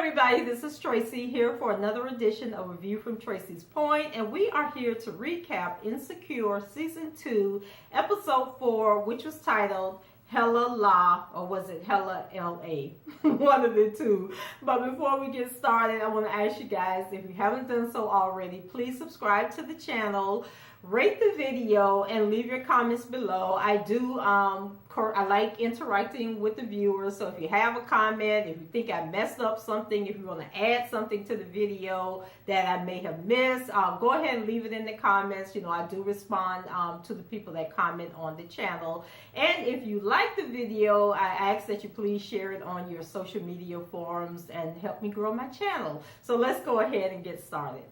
everybody, this is Tracy here for another edition of A View from Tracy's Point, and we are here to recap Insecure Season 2, Episode 4, which was titled Hella La, or was it Hella LA? One of the two. But before we get started, I want to ask you guys, if you haven't done so already, please subscribe to the channel, rate the video, and leave your comments below. I like interacting with the viewers, so if you have a comment, if you think I messed up something, if you want to add something to the video that I may have missed, go ahead and leave it in the comments. You know, I do respond to the people that comment on the channel. And if you like the video, I ask that you please share it on your social media forums and help me grow my channel. So let's go ahead and get started.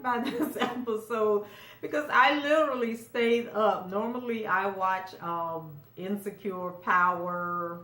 By this episode because I literally stayed up. Normally I watch Insecure, Power,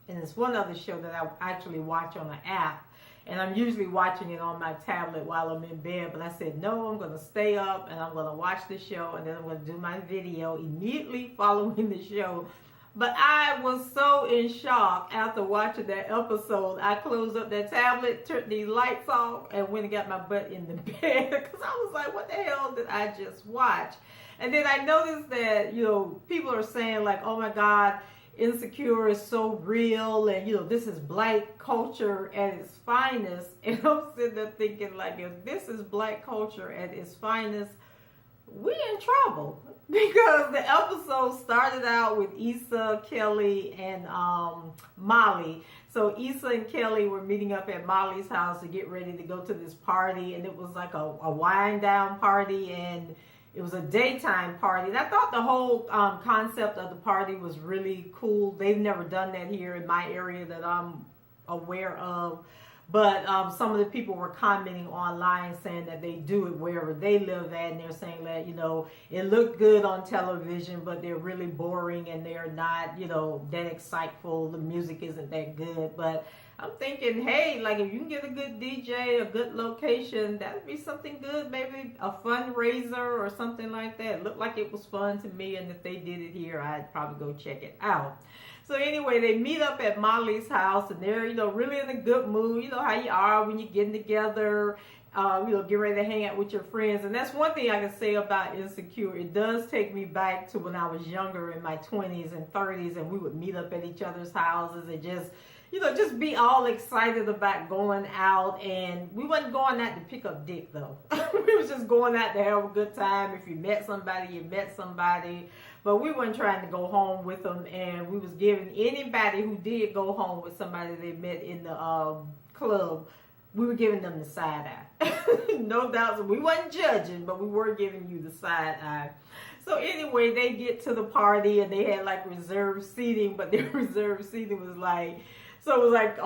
and it's one other show that I actually watch on an app, and I'm usually watching it on my tablet while I'm in bed, but I said no, I'm going to stay up and I'm going to watch the show, and then I'm going to do my video immediately following the show. But I was so in shock after watching that episode. I closed up that tablet, turned these lights off, and went and got my butt in the bed because I was like, what the hell did I just watch? And then I noticed that, you know, people are saying like, oh my God, Insecure is so real, and you know, this is black culture at its finest. And I'm sitting there thinking like, if this is black culture at its finest, we in trouble, because the episode started out with Issa, Kelly, and Molly. So Issa and Kelly were meeting up at Molly's house to get ready to go to this party, and it was like a wind down party, and it was a daytime party. And I thought the whole concept of the party was really cool. They've never done that here in my area that I'm aware of. But some of the people were commenting online saying that they do it wherever they live at, and they're saying that, you know, it looked good on television, but they're really boring and they're not, you know, that exciteful. The music isn't that good. But I'm thinking, hey, like if you can get a good DJ, a good location, that would be something good. Maybe a fundraiser or something like that. It looked like it was fun to me, and if they did it here, I'd probably go check it out. So anyway, they meet up at Molly's house, and they're, you know, really in a good mood. You know how you are when you're getting together, you know, get ready to hang out with your friends. And that's one thing I can say about Insecure. It does take me back to when I was younger, in my 20s and 30s, and we would meet up at each other's houses and just, you know, just be all excited about going out. And we wasn't going out to pick up dick, though. We was just going out to have a good time. If you met somebody, you met somebody. But we weren't trying to go home with them, and we was giving anybody who did go home with somebody they met in the club, we were giving them the side eye. No doubt. So we wasn't judging, but we were giving you the side eye. So anyway, they get to the party, and they had like reserved seating, but their reserved seating was like, so it was like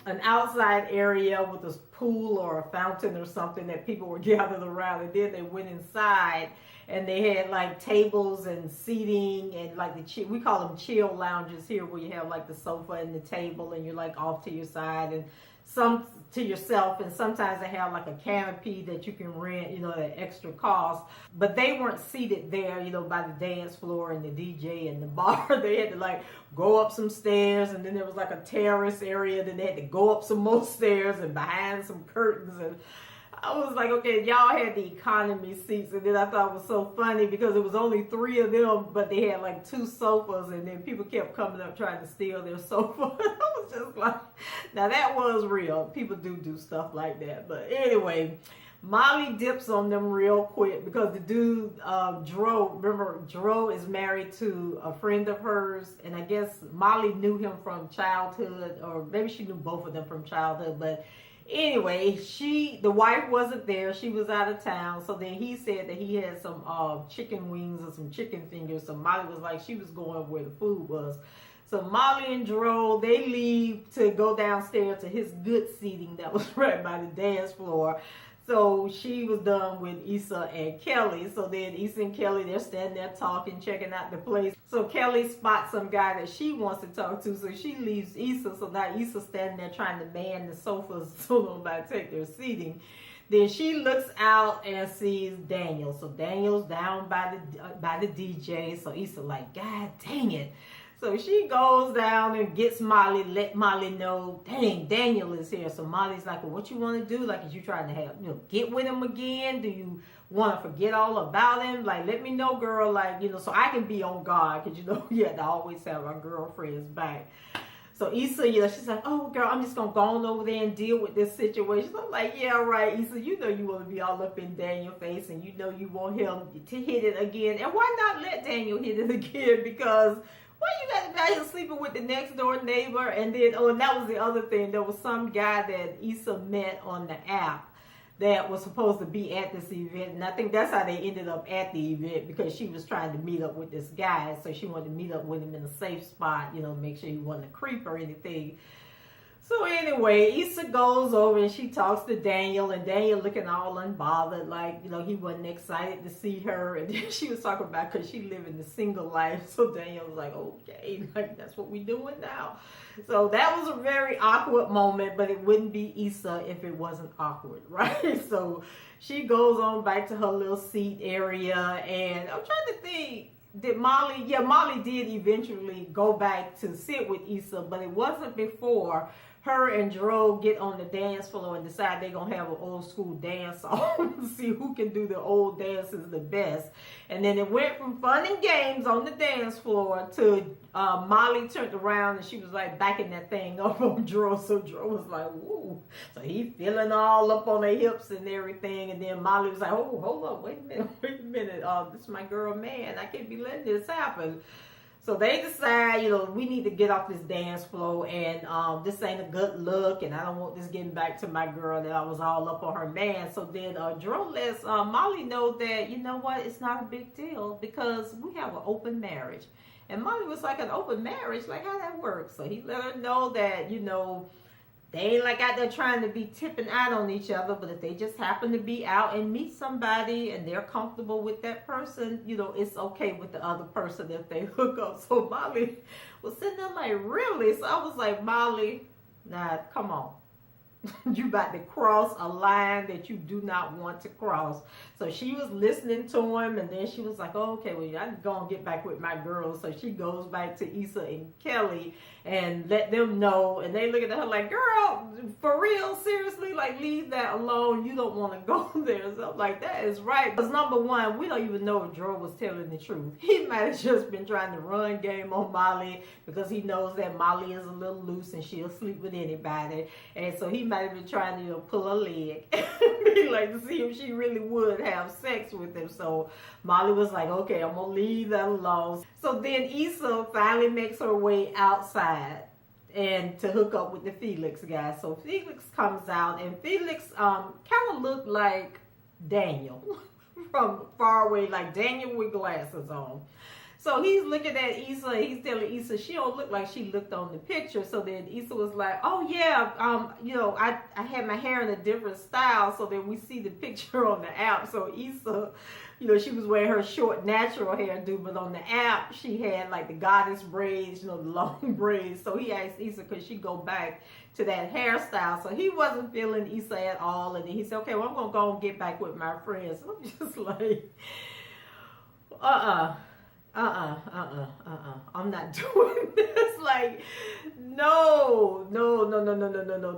an outside area with a pool or a fountain or something that people were gathered around. And then they went inside, and they had like tables and seating, and like we call them chill lounges here, where you have like the sofa and the table, and you're like off to your side, and some to yourself, and sometimes they have like a canopy that you can rent, you know, at extra cost. But they weren't seated there, you know, by the dance floor and the DJ and the bar. They had to like go up some stairs, and then there was like a terrace area, then they had to go up some more stairs and behind some curtains. And I was like, okay, y'all had the economy seats. And then I thought it was so funny because it was only 3 of them, but they had like 2 sofas, and then people kept coming up trying to steal their sofa. I was just like, now that was real. People do stuff like that. But anyway, Molly dips on them real quick because the dude, Dro, remember Dro is married to a friend of hers, and I guess Molly knew him from childhood, or maybe she knew both of them from childhood, but anyway, the wife wasn't there. She was out of town. So then he said that he had some chicken wings or some chicken fingers. So Molly was like, she was going where the food was. So Molly and Jerome, they leave to go downstairs to his good seating that was right by the dance floor. So she was done with Issa and Kelly. So then Issa and Kelly, they're standing there talking, checking out the place. So Kelly spots some guy that she wants to talk to. So she leaves Issa. So now Issa's standing there trying to man the sofas so nobody take their seating. Then she looks out and sees Daniel. So Daniel's down by the DJ. So Issa like, God dang it. So she goes down and gets Molly, let Molly know, dang, Daniel is here. So Molly's like, well, what you want to do? Like, is you trying to have, get with him again? Do you want to forget all about him? Like, let me know, girl. Like, so I can be on guard. Because, you have to always have our girlfriend's back. So Issa, she's like, oh, girl, I'm just going to go on over there and deal with this situation. I'm like, yeah, right, Issa, you want to be all up in Daniel's face and you want him to hit it again. And why not let Daniel hit it again? Because why you got the guy here sleeping with the next door neighbor? And then, and that was the other thing. There was some guy that Issa met on the app that was supposed to be at this event. And I think that's how they ended up at the event, because she was trying to meet up with this guy. So she wanted to meet up with him in a safe spot, make sure he wasn't a creep or anything. So anyway, Issa goes over and she talks to Daniel, and Daniel looking all unbothered, like, he wasn't excited to see her. And then she was talking about, because she living the single life. So Daniel was like, okay, like, that's what we doing now. So that was a very awkward moment, but it wouldn't be Issa if it wasn't awkward, right? So she goes on back to her little seat area, and I'm trying to think, Molly did eventually go back to sit with Issa, but it wasn't before her and Dro get on the dance floor and decide they're going to have an old school dance off to see who can do the old dances the best. And then it went from fun and games on the dance floor to Molly turned around and she was like backing that thing up on Dro. So Dro was like, woo. So he feeling all up on her hips and everything. And then Molly was like, oh, hold up, wait a minute. This is my girl, man. I can't be letting this happen. So they decide, we need to get off this dance floor, and this ain't a good look, and I don't want this getting back to my girl that I was all up on her man. So then Dro lets Molly know that, you know what, it's not a big deal because we have an open marriage. And Molly was like, an open marriage? Like, how that works? So he let her know that, they ain't like out there trying to be tipping out on each other, but if they just happen to be out and meet somebody and they're comfortable with that person, it's okay with the other person if they hook up. So Molly was sitting there like, really? So I was like, Molly, nah, come on. You about to cross a line that you do not want to cross. So she was listening to him, and then she was like, oh, okay, well, I'm going to get back with my girls. So she goes back to Issa and Kelly and let them know. And they look at her like, girl, for real, seriously, like, leave that alone. You don't want to go there. So I'm like, that is right. Because number one, we don't even know if Dro was telling the truth. He might have just been trying to run game on Molly because he knows that Molly is a little loose and she'll sleep with anybody. And so he might have been trying to pull her leg be like to see if she really would have sex with him. So Molly was like, okay, I'm gonna leave that alone. So then Issa finally makes her way outside and to hook up with the Felix guy. So Felix comes out, and Felix kind of looked like Daniel from far away, like Daniel with glasses on. So he's looking at Issa, he's telling Issa she don't look like she looked on the picture. So then Issa was like, oh yeah, I had my hair in a different style. So then we see the picture on the app. So Issa, she was wearing her short natural hairdo, but on the app she had like the goddess braids, the long braids. So he asked Issa could she go back to that hairstyle. So he wasn't feeling Issa at all. And then he said, okay, well, I'm gonna go and get back with my friends. So I'm just like, I'm not doing this. Like, no.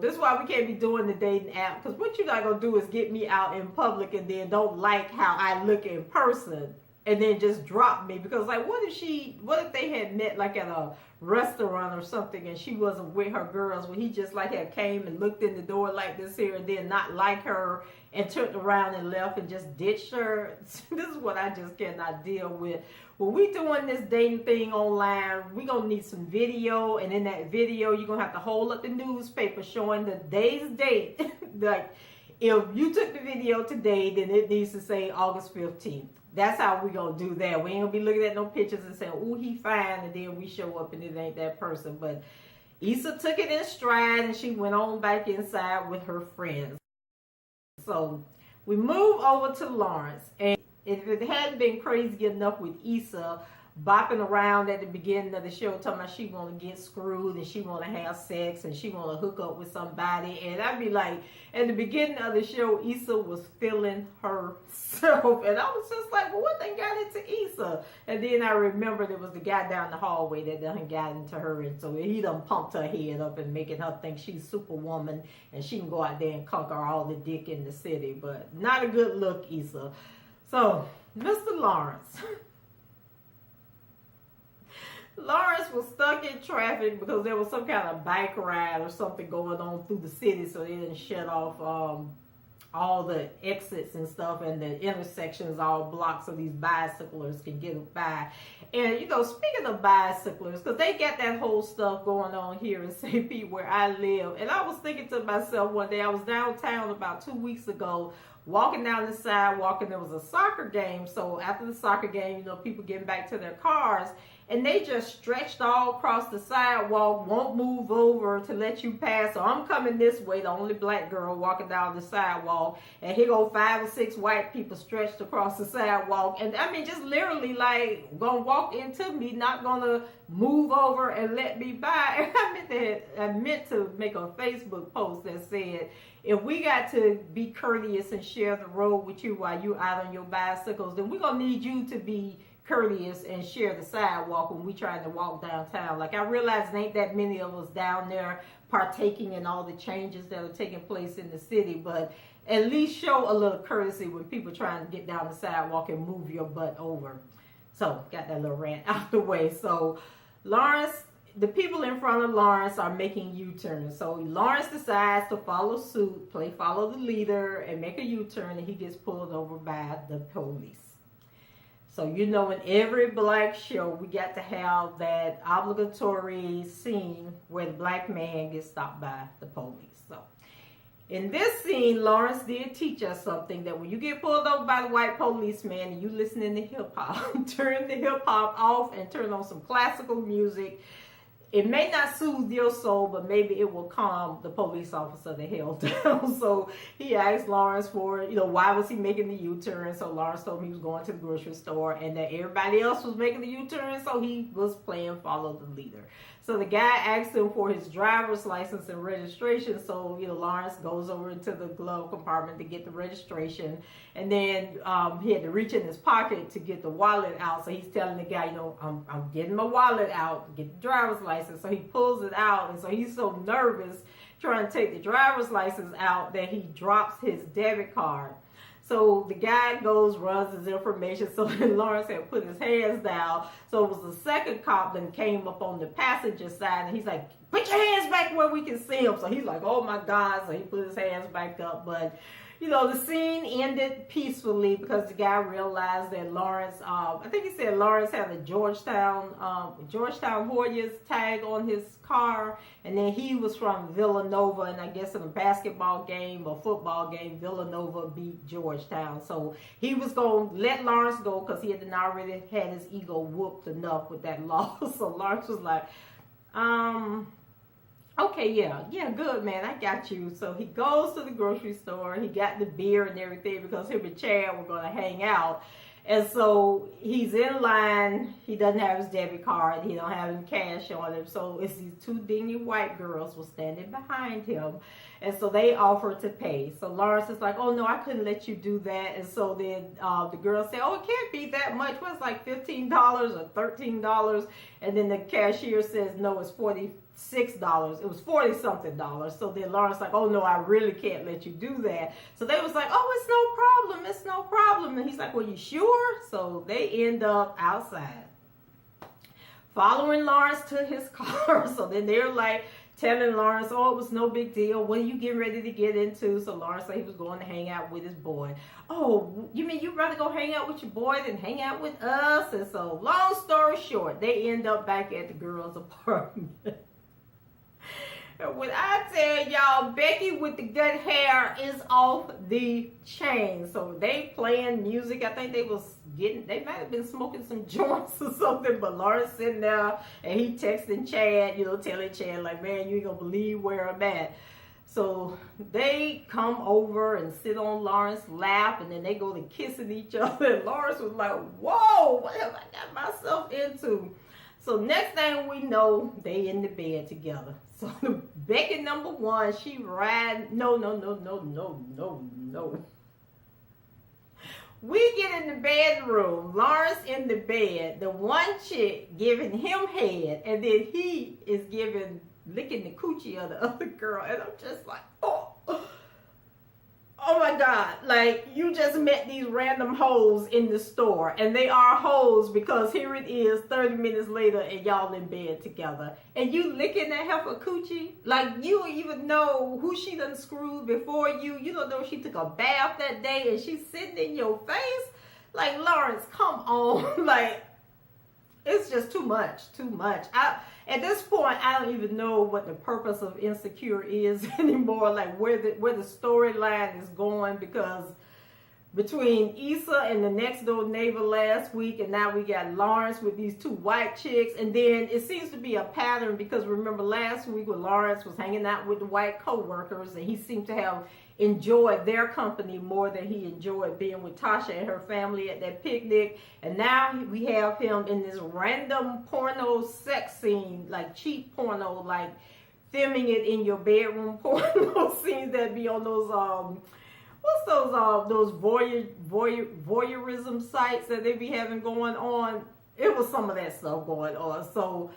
This is why we can't be doing the dating app. Because what you're not going to do is get me out in public and then don't like how I look in person and then just drop me. Because, like, what if they had met, like, at a restaurant or something and she wasn't with her girls, when he just, like, had came and looked in the door like this here and then not like her and turned around and left and just ditched her. This is what I just cannot deal with. When we doing this dating thing online, we gonna need some video, and in that video, you're gonna have to hold up the newspaper showing the day's date. Like, if you took the video today, then it needs to say August 15th. That's how we gonna do that. We ain't gonna be looking at no pictures and saying, "Ooh, he fine," and then we show up and it ain't that person. But Issa took it in stride, and she went on back inside with her friends. So We move over to Lawrence, and if it hadn't been crazy enough with Issa bopping around at the beginning of the show talking about she want to get screwed and she want to have sex and she want to hook up with somebody, and I'd be like, at the beginning of the show, Issa was feeling herself, and I was just like, well, what they got into Issa? And then I remembered it was the guy down the hallway that done got into her, and so he done pumped her head up and making her think she's Superwoman and she can go out there and conquer all the dick in the city, but not a good look, Issa. So, Mr. Lawrence. Lawrence was stuck in traffic because there was some kind of bike ride or something going on through the city, so they didn't shut off all the exits and stuff, and the intersections all blocked so these bicyclers can get by. And, you know, speaking of bicyclers, because they got that whole stuff going on here in St. Pete where I live, and I was thinking to myself one day, I was downtown about 2 weeks ago, walking down the sidewalk, and there was a soccer game. So after the soccer game, you know, people getting back to their cars, and they just stretched all across the sidewalk, won't move over to let you pass. So I'm coming this way, the only black girl walking down the sidewalk, and here go 5 or 6 white people stretched across the sidewalk. And I mean, just literally like gonna walk into me, not gonna move over and let me by. I meant to make a Facebook post that said, if we got to be courteous and share the road with you while you out on your bicycles, then we're gonna need you to be courteous and share the sidewalk when we trying to walk downtown. Like, I realize there ain't that many of us down there partaking in all the changes that are taking place in the city, but at least show a little courtesy when people trying to get down the sidewalk and move your butt over. So, got that little rant out the way. So, Lawrence, the people in front of Lawrence are making U-turns. So Lawrence decides to follow suit, follow the leader, and make a U-turn, and he gets pulled over by the police. So, you know, in every black show, we got to have that obligatory scene where the black man gets stopped by the police. So, in this scene, Lawrence did teach us something, that when you get pulled over by the white policeman and you listening to hip-hop, turn the hip-hop off and turn on some classical music. It may not soothe your soul, but maybe it will calm the police officer the hell down. So he asked Lawrence for, you know, why was he making the U-turn? So Lawrence told him he was going to the grocery store and that everybody else was making the U-turn, so he was playing follow the leader. So the guy asked him for his driver's license and registration. So, you know, Lawrence goes over into the glove compartment to get the registration. And then he had to reach in his pocket to get the wallet out. So he's telling the guy, you know, I'm getting my wallet out, get the driver's license. So he pulls it out. And so he's so nervous trying to take the driver's license out that he drops his debit card. So the guy goes, runs his information. So then Lawrence had put his hands down. So it was the second cop that came up on the passenger side. And he's like, put your hands back where we can see him. So he's like, oh my God. So he put his hands back up. But, you know, the scene ended peacefully because the guy realized that Lawrence, I think he said Lawrence had a Georgetown Warriors tag on his car. And then he was from Villanova. And I guess in a basketball game or football game, Villanova beat Georgetown. So he was going to let Lawrence go because he had already had his ego whooped enough with that loss. So Lawrence was like, okay, yeah, good, man, I got you. So he goes to the grocery store. He got the beer and everything because him and Chad were going to hang out. And so he's in line. He doesn't have his debit card. He don't have any cash on him. So it's these 2 dingy white girls were standing behind him. And so they offered to pay. So Lawrence is like, oh, no, I couldn't let you do that. And so then the girls say, oh, it can't be that much. Well, it's like $15 or $13. And then the cashier says, no, it's $46. It was $40-something. So then Lawrence like, oh, no, I really can't let you do that. So they was like, oh, it's no problem. It's no problem. And he's like, well, you sure? So they end up outside following Lawrence to his car. So then they're like, telling Lawrence, oh, it was no big deal. What are you getting ready to get into? So Lawrence said he was going to hang out with his boy. Oh, you mean you'd rather go hang out with your boy than hang out with us? And so, long story short, they end up back at the girl's apartment. When I tell y'all, Becky with the good hair is off the chain. So they playing music. I think they might have been smoking some joints or something. But Lawrence sitting there and he texting Chad, you know, telling Chad like, man, you ain't gonna believe where I'm at. So they come over and sit on Lawrence's lap, and then they go to kissing each other. And Lawrence was like, whoa, what have I got myself into? So next thing we know, they in the bed together. So Becky number one, she ride, no. We get in the bedroom, Lawrence in the bed, the one chick giving him head, and then he is licking the coochie of the other girl. And I'm just like, oh my God, like you just met these random hoes in the store, and they are hoes because here it is 30 minutes later and y'all in bed together, and you licking that heifer coochie like you don't even know who she done screwed before you don't know if she took a bath that day and she's sitting in your face. Like, Lawrence, come on. Like, it's just too much. At this point, I don't even know what the purpose of Insecure is anymore, like where the storyline is going, because between Issa and the next door neighbor last week, and now we got Lawrence with these two white chicks, and then it seems to be a pattern, because remember last week when Lawrence was hanging out with the white co-workers, and he seemed to have enjoyed their company more than he enjoyed being with Tasha and her family at that picnic. And now we have him in this random porno sex scene, like cheap porno, like filming it in your bedroom porno scenes that be on those what's those voyeurism sites that they be having going on. It was some of that stuff going on. So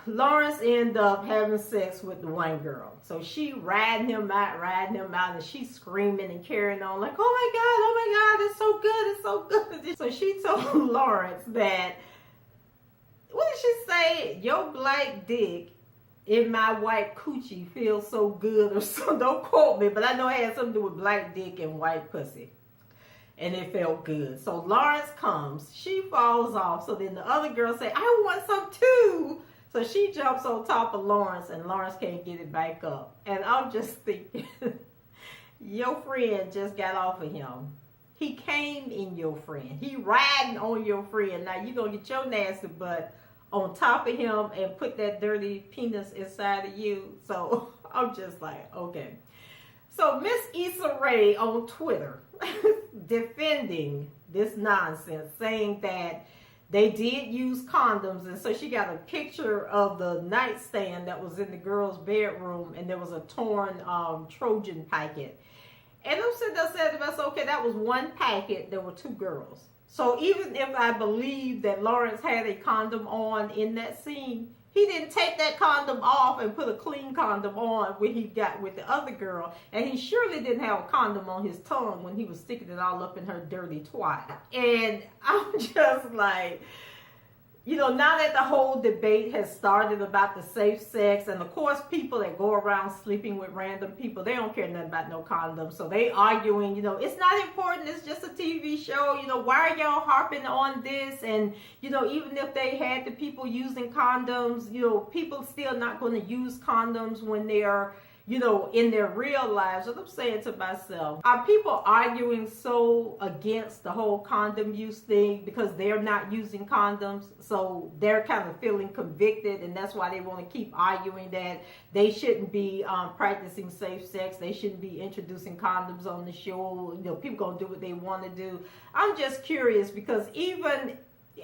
Lawrence ended up having sex with the one girl. So she riding him out, and she's screaming and carrying on like, oh my God, it's so good. So she told Lawrence that, what did she say? Your black dick in my white coochie feels so good or so. Don't quote me, but I know it had something to do with black dick and white pussy. And it felt good. So Lawrence comes, she falls off. So then the other girl say, I want some too. So she jumps on top of Lawrence, and Lawrence can't get it back up. And I'm just thinking, your friend just got off of him. He came in your friend. He riding on your friend. Now you gonna get your nasty butt on top of him and put that dirty penis inside of you. So I'm just like, okay. So Miss Issa Rae on Twitter defending this nonsense, saying that they did use condoms, and so she got a picture of the nightstand that was in the girl's bedroom, and there was a torn Trojan packet. And I'm sitting there saying to myself, okay, that was one packet. There were two girls. So even if I believe that Lawrence had a condom on in that scene, he didn't take that condom off and put a clean condom on when he got with the other girl. And he surely didn't have a condom on his tongue when he was sticking it all up in her dirty twat. And I'm just like, you know, now that the whole debate has started about the safe sex, and of course people that go around sleeping with random people, they don't care nothing about no condoms. So they arguing, you know, it's not important, it's just a TV show, you know, why are y'all harping on this? And, you know, even if they had the people using condoms, you know, people still not going to use condoms when they are, you know, in their real lives. And I'm saying to myself, are people arguing so against the whole condom use thing because they're not using condoms? So they're kind of feeling convicted, and that's why they want to keep arguing that they shouldn't be practicing safe sex. They shouldn't be introducing condoms on the show. You know, people gonna do what they want to do. I'm just curious, because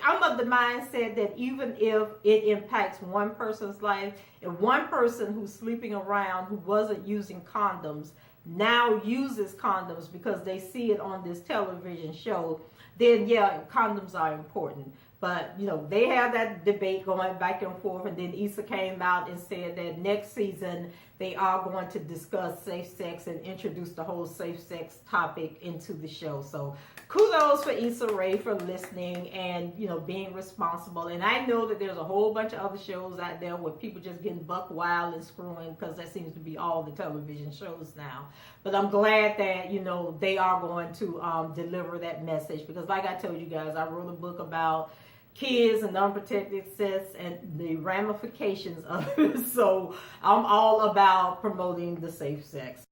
I'm of the mindset that even if it impacts one person's life, if one person who's sleeping around who wasn't using condoms now uses condoms because they see it on this television show, then yeah, condoms are important. But, you know, they have that debate going back and forth, and then Issa came out and said that next season they are going to discuss safe sex and introduce the whole safe sex topic into the show. So kudos for Issa Rae for listening and, you know, being responsible. And I know that there's a whole bunch of other shows out there where people just getting buck wild and screwing, because that seems to be all the television shows now. But I'm glad that, you know, they are going to deliver that message, because like I told you guys, I wrote a book about kids and unprotected sex and the ramifications of it. So I'm all about promoting the safe sex.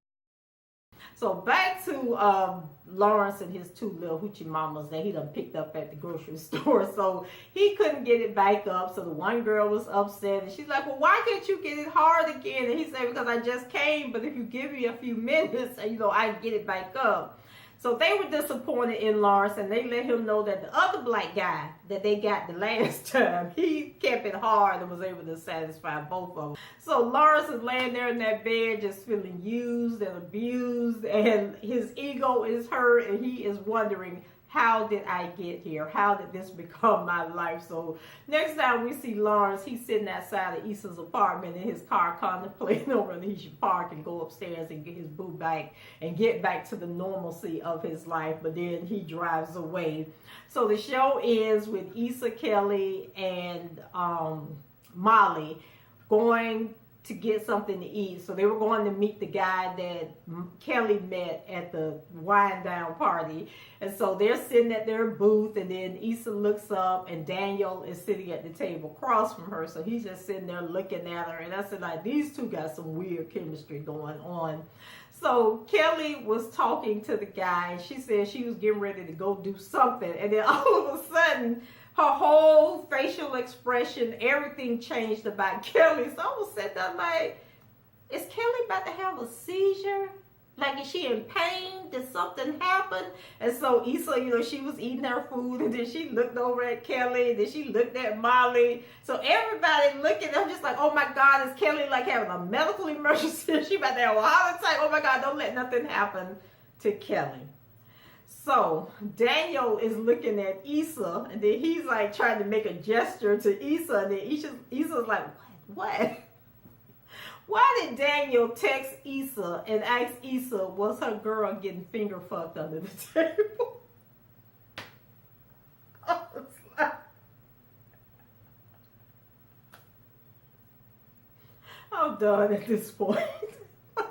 So back to Lawrence and his two little hoochie mamas that he done picked up at the grocery store. So he couldn't get it back up. So the one girl was upset and she's like, well, why can't you get it hard again? And he said, because I just came, but if you give me a few minutes, you know, I can get it back up. So they were disappointed in Lawrence, and they let him know that the other black guy that they got the last time, he kept it hard and was able to satisfy both of them. So Lawrence is laying there in that bed just feeling used and abused, and his ego is hurt, and he is wondering, how did I get here? How did this become my life? So next time we see Lawrence, he's sitting outside of Issa's apartment in his car contemplating on whether he should park and go upstairs and get his boo back and get back to the normalcy of his life. But then he drives away. So the show ends with Issa, Kelly, and Molly going to get something to eat. So they were going to meet the guy that Kelly met at the wind down party. And so they're sitting at their booth, and then Issa looks up and Daniel is sitting at the table across from her. So he's just sitting there looking at her. And I said, like, these two got some weird chemistry going on. So Kelly was talking to the guy. She said she was getting ready to go do something. And then all of a sudden, her whole facial expression, everything changed about Kelly. So I was sitting there like, is Kelly about to have a seizure? Like, is she in pain? Did something happen? And so Issa, you know, she was eating her food, and then she looked over at Kelly, and then she looked at Molly. So everybody looking, I'm just like, oh my God, is Kelly like having a medical emergency? She about to have a heart attack. Oh my God, don't let nothing happen to Kelly. So Daniel is looking at Issa, and then he's like trying to make a gesture to Issa, and then Issa's like, what? Why did Daniel text Issa and ask Issa, was her girl getting finger fucked under the table? I was like, I'm done at this point. Like,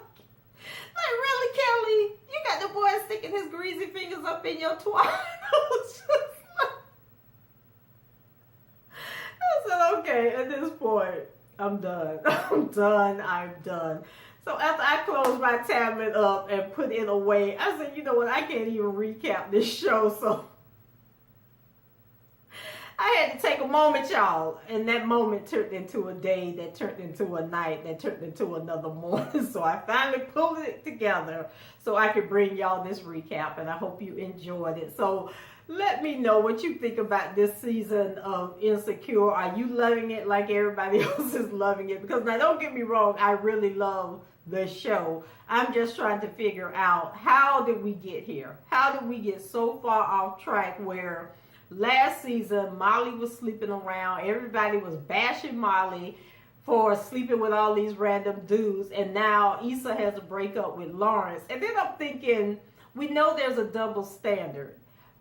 really, Kelly? You got the boy sticking his greasy fingers up in your twat? I was just like, I said, okay, at this point, I'm done. I'm done. So after I closed my tablet up and put it away, I said, you know what, I can't even recap this show, so I had to take a moment, y'all, and that moment turned into a day, that turned into a night, that turned into another morning. So I finally pulled it together so I could bring y'all this recap, and I hope you enjoyed it. So let me know what you think about this season of Insecure. Are you loving it like everybody else is loving it? Because now, don't get me wrong, I really love the show. I'm just trying to figure out, how did we get here? How did we get so far off track where last season Molly was sleeping around, everybody was bashing Molly for sleeping with all these random dudes, and now Issa has a breakup with Lawrence. And then I'm thinking, we know there's a double standard,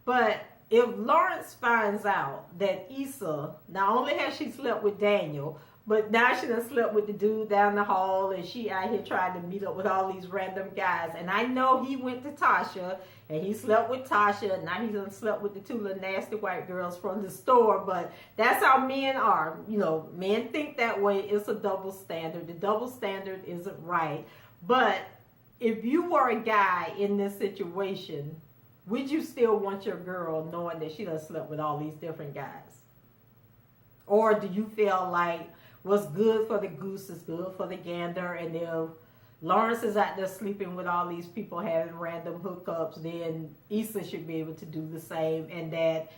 but if Lawrence finds out that Issa, not only has she slept with Daniel, but now she done slept with the dude down the hall, and she out here trying to meet up with all these random guys. And I know he went to Tasha, and he slept with Tasha, and now he done slept with the two little nasty white girls from the store. But that's how men are. You know, men think that way. It's a double standard. The double standard isn't right. But if you were a guy in this situation, would you still want your girl knowing that she done slept with all these different guys? Or do you feel like what's good for the goose is good for the gander, and if Lawrence is out there sleeping with all these people having random hookups, then Issa should be able to do the same, and that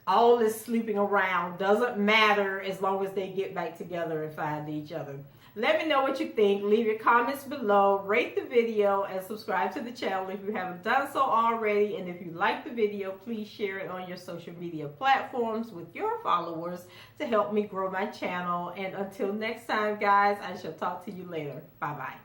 all this sleeping around doesn't matter as long as they get back together and find each other? Let me know what you think. Leave your comments below. Rate the video and subscribe to the channel if you haven't done so already. And if you like the video, please share it on your social media platforms with your followers to help me grow my channel. And until next time, guys, I shall talk to you later. Bye-bye.